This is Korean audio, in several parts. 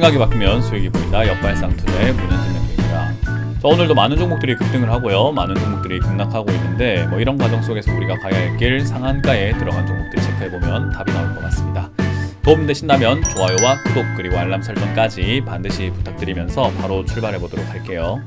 생각이 바뀌면 수익이 보인다. 역발상 투자의 문현진명입니다. 자, 오늘도 많은 종목들이 급등을 하고요. 많은 종목들이 급락하고 있는데 이런 과정 속에서 우리가 가야 할 길 상한가에 들어간 종목들 체크해보면 답이 나올 것 같습니다. 도움되신다면 좋아요와 구독 그리고 알람 설정까지 반드시 부탁드리면서 바로 출발해보도록 할게요.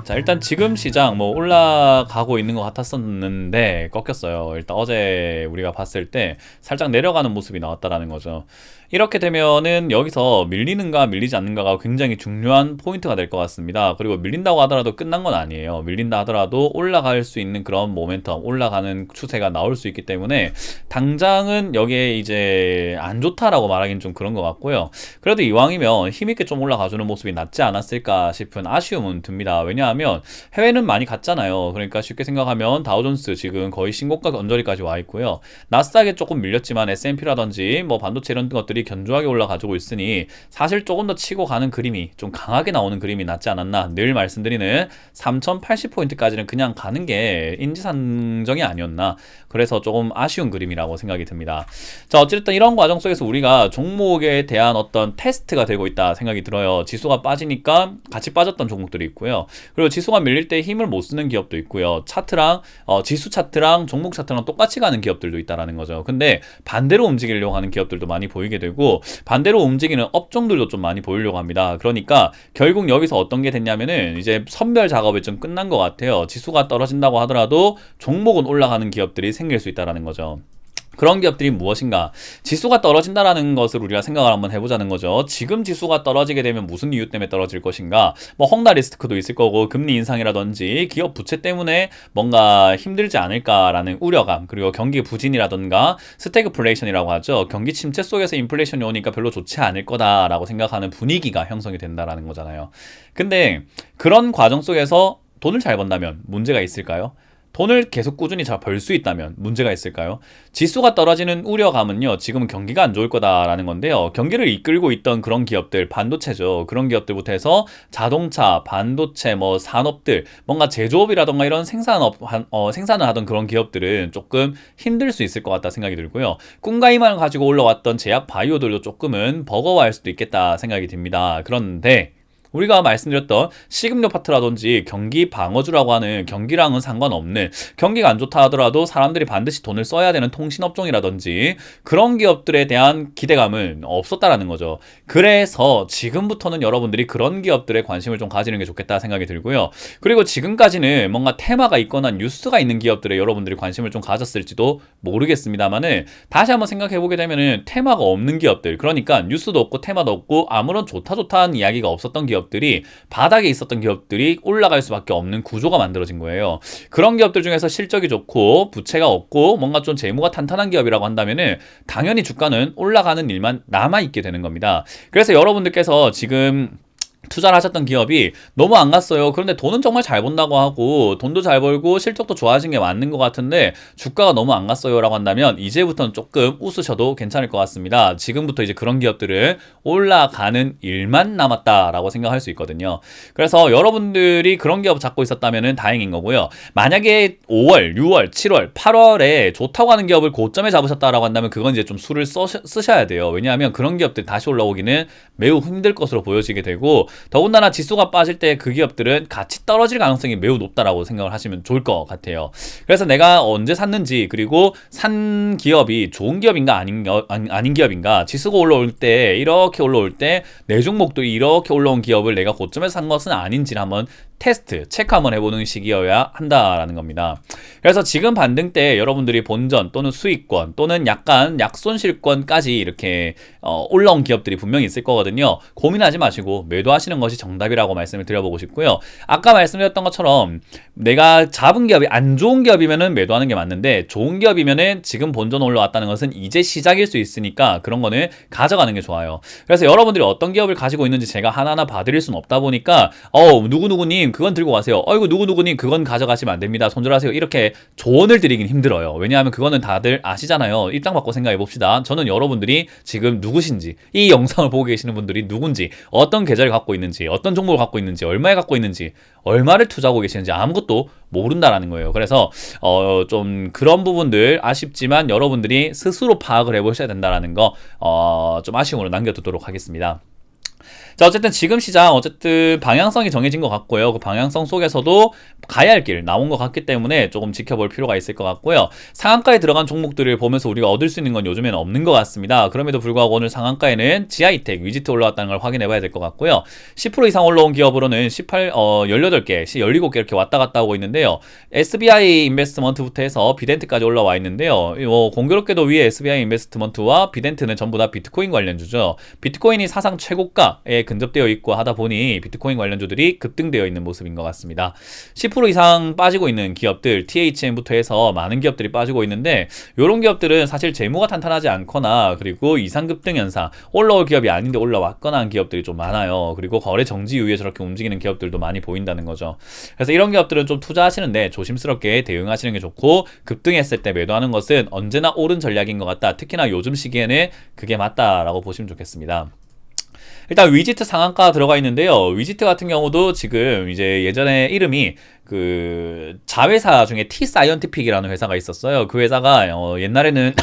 자, 일단 지금 시장 올라가고 있는 것 같았었는데 꺾였어요. 일단 어제 우리가 봤을 때 살짝 내려가는 모습이 나왔다라는 거죠. 이렇게 되면은 여기서 밀리는가 밀리지 않는가가 굉장히 중요한 포인트가 될 것 같습니다. 그리고 밀린다고 하더라도 끝난 건 아니에요. 밀린다 하더라도 올라갈 수 있는 그런 모멘텀, 올라가는 추세가 나올 수 있기 때문에 당장은 여기에 이제 안 좋다라고 말하기는 좀 그런 것 같고요. 그래도 이왕이면 힘있게 좀 올라가주는 모습이 낫지 않았을까 싶은 아쉬움은 듭니다. 왜냐하면 해외는 많이 갔잖아요. 그러니까 쉽게 생각하면 다우존스 지금 거의 신고가 언저리까지 와 있고요. 나스닥에 조금 밀렸지만 S&P라든지 반도체 이런 것들이 견조하게 올라가지고 있으니 사실 조금 더 치고 가는 그림이 좀 강하게 나오는 그림이 낫지 않았나. 늘 말씀드리는 3080포인트까지는 그냥 가는 게 인지상정이 아니었나. 그래서 조금 아쉬운 그림이라고 생각이 듭니다. 자, 어쨌든 이런 과정 속에서 우리가 종목에 대한 어떤 테스트가 되고 있다 생각이 들어요. 지수가 빠지니까 같이 빠졌던 종목들이 있고요. 그리고 지수가 밀릴 때 힘을 못 쓰는 기업도 있고요. 차트랑 지수 차트랑 종목 차트랑 똑같이 가는 기업들도 있다라는 거죠. 근데 반대로 움직이려고 하는 기업들도 많이 보이게 되고 반대로 움직이는 업종들도 좀 많이 보이려고 합니다. 그러니까 결국 여기서 어떤 게 됐냐면은 이제 선별 작업이 좀 끝난 것 같아요. 지수가 떨어진다고 하더라도 종목은 올라가는 기업들이 생길 수 있다라는 거죠. 그런 기업들이 무엇인가? 지수가 떨어진다라는 것을 우리가 생각을 한번 해보자는 거죠. 지금 지수가 떨어지게 되면 무슨 이유 때문에 떨어질 것인가? 헝다 리스크도 있을 거고 금리 인상이라든지 기업 부채 때문에 뭔가 힘들지 않을까라는 우려감, 그리고 경기 부진이라든가 스태그플레이션이라고 하죠. 경기 침체 속에서 인플레이션이 오니까 별로 좋지 않을 거다라고 생각하는 분위기가 형성이 된다라는 거잖아요. 근데 그런 과정 속에서 돈을 잘 번다면 문제가 있을까요? 돈을 계속 꾸준히 잘 벌 수 있다면 문제가 있을까요? 지수가 떨어지는 우려감은요, 지금은 경기가 안 좋을 거다라는 건데요. 경기를 이끌고 있던 그런 기업들, 반도체죠. 그런 기업들부터 해서 자동차, 반도체, 산업들, 뭔가 제조업이라던가 이런 생산을 하던 그런 기업들은 조금 힘들 수 있을 것 같다 생각이 들고요. 꿈과 희망을 가지고 올라왔던 제약 바이오들도 조금은 버거워할 수도 있겠다 생각이 듭니다. 그런데 우리가 말씀드렸던 식음료 파트라든지 경기 방어주라고 하는 경기랑은 상관없는, 경기가 안 좋다 하더라도 사람들이 반드시 돈을 써야 되는 통신업종이라든지 그런 기업들에 대한 기대감은 없었다라는 거죠. 그래서 지금부터는 여러분들이 그런 기업들에 관심을 좀 가지는 게 좋겠다 생각이 들고요. 그리고 지금까지는 뭔가 테마가 있거나 뉴스가 있는 기업들에 여러분들이 관심을 좀 가졌을지도 모르겠습니다만은 다시 한번 생각해 보게 되면은 테마가 없는 기업들, 그러니까 뉴스도 없고 테마도 없고 아무런 좋다 하는 이야기가 없었던 기업들이, 바닥에 있었던 기업들이 올라갈 수밖에 없는 구조가 만들어진 거예요. 그런 기업들 중에서 실적이 좋고 부채가 없고 뭔가 좀 재무가 탄탄한 기업이라고 한다면은 당연히 주가는 올라가는 일만 남아있게 되는 겁니다. 그래서 여러분들께서 지금 투자를 하셨던 기업이 너무 안 갔어요. 그런데 돈은 정말 잘 번다고 하고 돈도 잘 벌고 실적도 좋아진 게 맞는 것 같은데 주가가 너무 안 갔어요 라고 한다면 이제부터는 조금 웃으셔도 괜찮을 것 같습니다. 지금부터 이제 그런 기업들은 올라가는 일만 남았다라고 생각할 수 있거든요. 그래서 여러분들이 그런 기업 잡고 있었다면 다행인 거고요. 만약에 5월, 6월, 7월, 8월에 좋다고 하는 기업을 고점에 잡으셨다라고 한다면 그건 이제 좀 수를 쓰셔야 돼요. 왜냐하면 그런 기업들 다시 올라오기는 매우 힘들 것으로 보여지게 되고, 더군다나 지수가 빠질 때 그 기업들은 같이 떨어질 가능성이 매우 높다라고 생각을 하시면 좋을 것 같아요. 그래서 내가 언제 샀는지, 그리고 산 기업이 좋은 기업인가 아닌 기업인가, 지수가 올라올 때 이렇게 올라올 때 내 종목도 이렇게 올라온 기업을 내가 고점에서 산 것은 아닌지를 한번 테스트, 체크 한번 해보는 시기여야 한다라는 겁니다. 그래서 지금 반등 때 여러분들이 본전 또는 수익권 또는 약간 약손실권까지 이렇게 올라온 기업들이 분명히 있을 거거든요. 고민하지 마시고 매도하시는 것이 정답이라고 말씀을 드려보고 싶고요. 아까 말씀드렸던 것처럼 내가 잡은 기업이 안 좋은 기업이면은 매도하는 게 맞는데, 좋은 기업이면은 지금 본전 올라왔다는 것은 이제 시작일 수 있으니까 그런 거는 가져가는 게 좋아요. 그래서 여러분들이 어떤 기업을 가지고 있는지 제가 하나하나 봐드릴 수는 없다 보니까 누구누구님 그건 들고 가세요. 어이구 누구누구님 그건 가져가시면 안 됩니다. 손절하세요. 이렇게 조언을 드리긴 힘들어요. 왜냐하면 그거는 다들 아시잖아요. 입장 바꿔 생각해 봅시다. 저는 여러분들이 지금 누구신지, 이 영상을 보고 계시는 분들이 누군지, 어떤 계좌를 갖고 있는지, 어떤 종목을 갖고 있는지, 얼마에 갖고 있는지, 얼마를 투자하고 계시는지 아무것도 모른다라는 거예요. 그래서 좀 그런 부분들 아쉽지만 여러분들이 스스로 파악을 해보셔야 된다라는 거 좀 아쉬움으로 남겨두도록 하겠습니다. 자, 어쨌든 지금 시장 어쨌든 방향성이 정해진 것 같고요. 그 방향성 속에서도 가야 할 길 나온 것 같기 때문에 조금 지켜볼 필요가 있을 것 같고요. 상한가에 들어간 종목들을 보면서 우리가 얻을 수 있는 건 요즘에는 없는 것 같습니다. 그럼에도 불구하고 오늘 상한가에는 지하이텍, 위지트 올라왔다는 걸 확인해 봐야 될 것 같고요. 10% 이상 올라온 기업으로는 18개, 17개 이렇게 왔다 갔다 하고 있는데요. SBI 인베스트먼트부터 해서 비덴트까지 올라와 있는데요. 공교롭게도 위에 SBI 인베스트먼트와 비덴트는 전부 다 비트코인 관련주죠. 비트코인이 사상 최고가에 근접되어 있고 하다 보니 비트코인 관련주들이 급등되어 있는 모습인 것 같습니다. 10% 이상 빠지고 있는 기업들, THM부터 해서 많은 기업들이 빠지고 있는데 이런 기업들은 사실 재무가 탄탄하지 않거나 그리고 이상 급등 현상, 올라올 기업이 아닌데 올라왔거나 한 기업들이 좀 많아요. 그리고 거래 정지 이후에 저렇게 움직이는 기업들도 많이 보인다는 거죠. 그래서 이런 기업들은 좀 투자하시는데 조심스럽게 대응하시는 게 좋고, 급등했을 때 매도하는 것은 언제나 옳은 전략인 것 같다. 특히나 요즘 시기에는 그게 맞다라고 보시면 좋겠습니다. 일단 위지트 상한가 들어가 있는데요. 위지트 같은 경우도 지금 이제 예전에 이름이 그 자회사 중에 T-사이언티픽이라는 회사가 있었어요. 그 회사가 옛날에는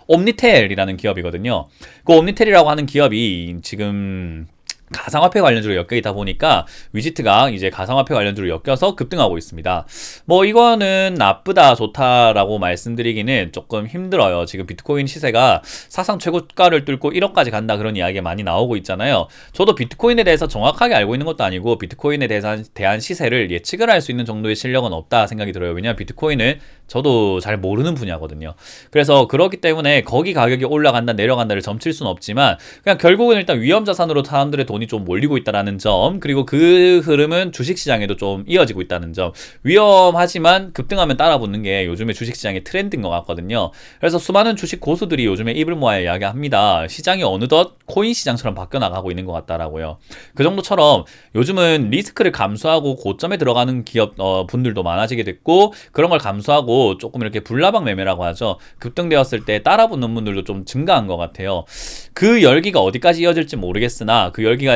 옴니텔이라는 기업이거든요. 그 옴니텔이라고 하는 기업이 지금 가상화폐 관련주로 엮여 있다 보니까 위지트가 이제 가상화폐 관련주로 엮여서 급등하고 있습니다. 뭐 이거는 나쁘다 좋다라고 말씀드리기는 조금 힘들어요. 지금 비트코인 시세가 사상 최고가를 뚫고 1억까지 간다 그런 이야기가 많이 나오고 있잖아요. 저도 비트코인에 대해서 정확하게 알고 있는 것도 아니고 비트코인에 대한 시세를 예측을 할 수 있는 정도의 실력은 없다 생각이 들어요. 왜냐하면 비트코인은 저도 잘 모르는 분야거든요. 그래서 그렇기 때문에 거기 가격이 올라간다 내려간다를 점칠 수는 없지만 그냥 결국은 일단 위험자산으로 사람들의 돈이 좀 몰리고 있다는 점, 그리고 그 흐름은 주식시장에도 좀 이어지고 있다는 점, 위험하지만 급등하면 따라붙는 게 요즘에 주식시장의 트렌드인 것 같거든요. 그래서 수많은 주식 고수들이 요즘에 입을 모아 이야기합니다. 시장이 어느덧 코인 시장처럼 바뀌어나가고 있는 것 같다라고요. 그 정도처럼 요즘은 리스크를 감수하고 고점에 들어가는 기업 분들도 많아지게 됐고, 그런 걸 감수하고 조금 이렇게 불나방 매매라고 하죠. 급등되었을 때 따라붙는 분들도 좀 증가한 것 같아요. 그 열기가 어디까지 이어질지 모르겠으나 그 열기가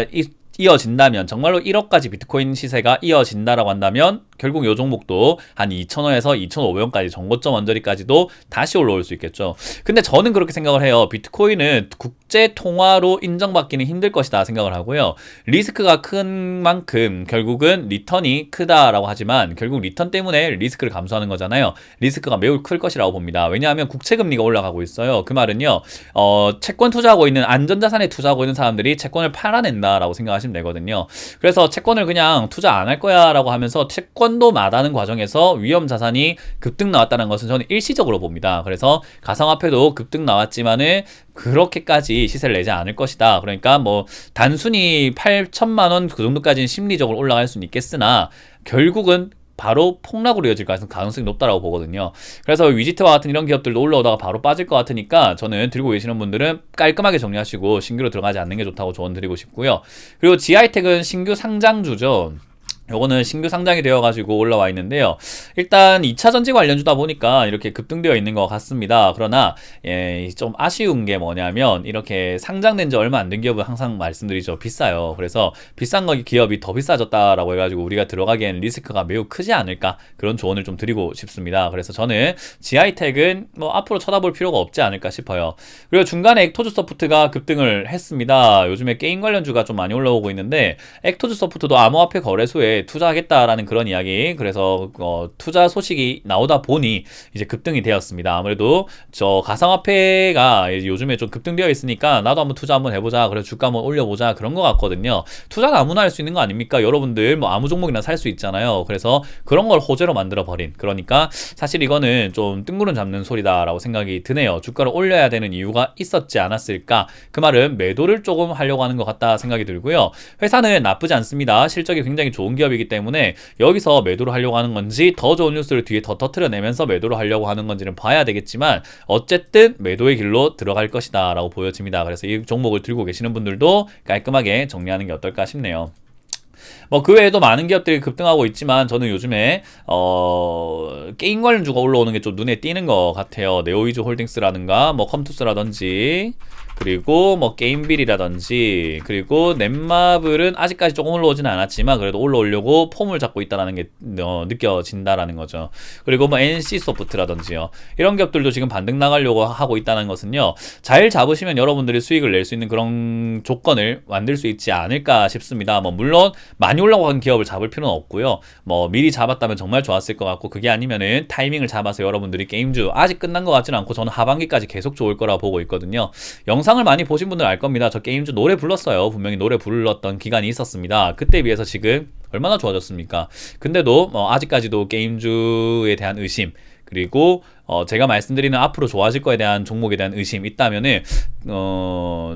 이어진다면, 정말로 1억까지 비트코인 시세가 이어진다라고 한다면 결국 이 종목도 한 2,000원에서 2,500원까지 정고점 언저리까지도 다시 올라올 수 있겠죠. 근데 저는 그렇게 생각을 해요. 비트코인은 국제 통화로 인정받기는 힘들 것이다 생각을 하고요. 리스크가 큰 만큼 결국은 리턴이 크다라고 하지만 결국 리턴 때문에 리스크를 감수하는 거잖아요. 리스크가 매우 클 것이라고 봅니다. 왜냐하면 국채금리가 올라가고 있어요. 그 말은요, 채권 투자하고 있는, 안전자산에 투자하고 있는 사람들이 채권을 팔아낸다라고 생각하시면 되거든요. 그래서 채권을 그냥 투자 안 할 거야 라고 하면서 채권도 마다는 과정에서 위험 자산이 급등 나왔다는 것은 저는 일시적으로 봅니다. 그래서 가상화폐도 급등 나왔지만은 그렇게까지 시세를 내지 않을 것이다. 그러니까 뭐 단순히 8천만 원 그 정도까지는 심리적으로 올라갈 수는 있겠으나 결국은 바로 폭락으로 이어질 가능성이 높다라고 보거든요. 그래서 위지트와 같은 이런 기업들도 올라오다가 바로 빠질 것 같으니까 저는 들고 계시는 분들은 깔끔하게 정리하시고 신규로 들어가지 않는 게 좋다고 조언 드리고 싶고요. 그리고 지하이텍은 신규 상장주죠. 요거는 신규 상장이 되어가지고 올라와 있는데요. 일단 2차 전지 관련주다 보니까 이렇게 급등되어 있는 것 같습니다. 그러나 좀 아쉬운 게 뭐냐면 이렇게 상장된 지 얼마 안 된 기업은 항상 말씀드리죠. 비싸요. 그래서 비싼 거 기업이 더 비싸졌다라고 해가지고 우리가 들어가기엔 리스크가 매우 크지 않을까, 그런 조언을 좀 드리고 싶습니다. 그래서 저는 지하이텍은 뭐 앞으로 쳐다볼 필요가 없지 않을까 싶어요. 그리고 중간에 액토즈 소프트가 급등을 했습니다. 요즘에 게임 관련주가 좀 많이 올라오고 있는데 액토즈 소프트도 암호화폐 거래소에 투자하겠다라는 그런 이야기, 그래서 투자 소식이 나오다 보니 이제 급등이 되었습니다. 아무래도 저 가상화폐가 요즘에 좀 급등되어 있으니까 나도 한번 투자 한번 해보자, 그래서 주가 한번 올려보자, 그런 것 같거든요. 투자는 아무나 할 수 있는 거 아닙니까? 여러분들 뭐 아무 종목이나 살 수 있잖아요. 그래서 그런 걸 호재로 만들어 버린, 그러니까 사실 이거는 좀 뜬구름 잡는 소리다라고 생각이 드네요. 주가를 올려야 되는 이유가 있었지 않았을까? 그 말은 매도를 조금 하려고 하는 것 같다 생각이 들고요. 회사는 나쁘지 않습니다. 실적이 굉장히 좋은 기업이기 때문에 여기서 매도를 하려고 하는 건지 더 좋은 뉴스를 뒤에 더 터트려내면서 매도를 하려고 하는 건지는 봐야 되겠지만 어쨌든 매도의 길로 들어갈 것이다 라고 보여집니다. 그래서 이 종목을 들고 계시는 분들도 깔끔하게 정리하는 게 어떨까 싶네요. 뭐 그 외에도 많은 기업들이 급등하고 있지만 저는 요즘에 게임 관련주가 올라오는 게 좀 눈에 띄는 것 같아요. 네오위즈 홀딩스라든가 뭐 컴투스라든지, 그리고 뭐 게임빌이라든지, 그리고 넷마블은 아직까지 조금 올라오지는 않았지만 그래도 올라오려고 폼을 잡고 있다라는 게 느껴진다라는 거죠. 그리고 뭐 NC소프트라든지요, 이런 기업들도 지금 반등 나가려고 하고 있다는 것은요, 잘 잡으시면 여러분들이 수익을 낼 수 있는 그런 조건을 만들 수 있지 않을까 싶습니다. 뭐 물론 많이 올라간 기업을 잡을 필요는 없고요, 뭐 미리 잡았다면 정말 좋았을 것 같고, 그게 아니면은 타이밍을 잡아서 여러분들이 게임주 아직 끝난 것 같지는 않고 저는 하반기까지 계속 좋을 거라 보고 있거든요. 영상을 많이 보신 분들 알 겁니다. 저 게임주 노래 불렀어요. 분명히 노래 불렀던 기간이 있었습니다. 그때에 비해서 지금 얼마나 좋아졌습니까? 근데도 아직까지도 게임주에 대한 의심, 그리고 제가 말씀드리는 앞으로 좋아질 거에 대한 종목에 대한 의심 있다면은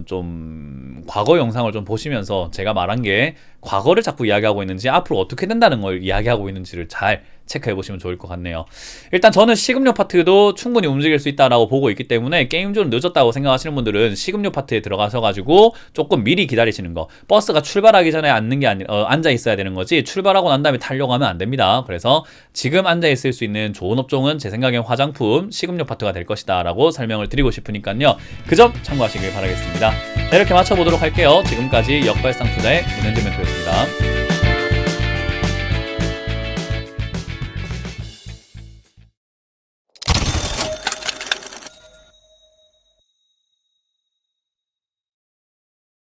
좀 과거 영상을 좀 보시면서 제가 말한 게 과거를 자꾸 이야기하고 있는지 앞으로 어떻게 된다는 걸 이야기하고 있는지를 잘 체크해 보시면 좋을 것 같네요. 일단 저는 식음료 파트도 충분히 움직일 수 있다라고 보고 있기 때문에, 게임존 늦었다고 생각하시는 분들은 식음료 파트에 들어가셔가지고 조금 미리 기다리시는 거. 버스가 출발하기 전에 앉는 게 아니라 앉아 있어야 되는 거지, 출발하고 난 다음에 타려고 하면 안 됩니다. 그래서 지금 앉아 있을 수 있는 좋은 업종은 제 생각엔 화장품, 식음료 파트가 될 것이다 라고 설명을 드리고 싶으니까요, 그 점 참고하시길 바라겠습니다. 네, 이렇게 맞춰보도록 할게요. 지금까지 역발상 투자의 문현진 멘토였습니다.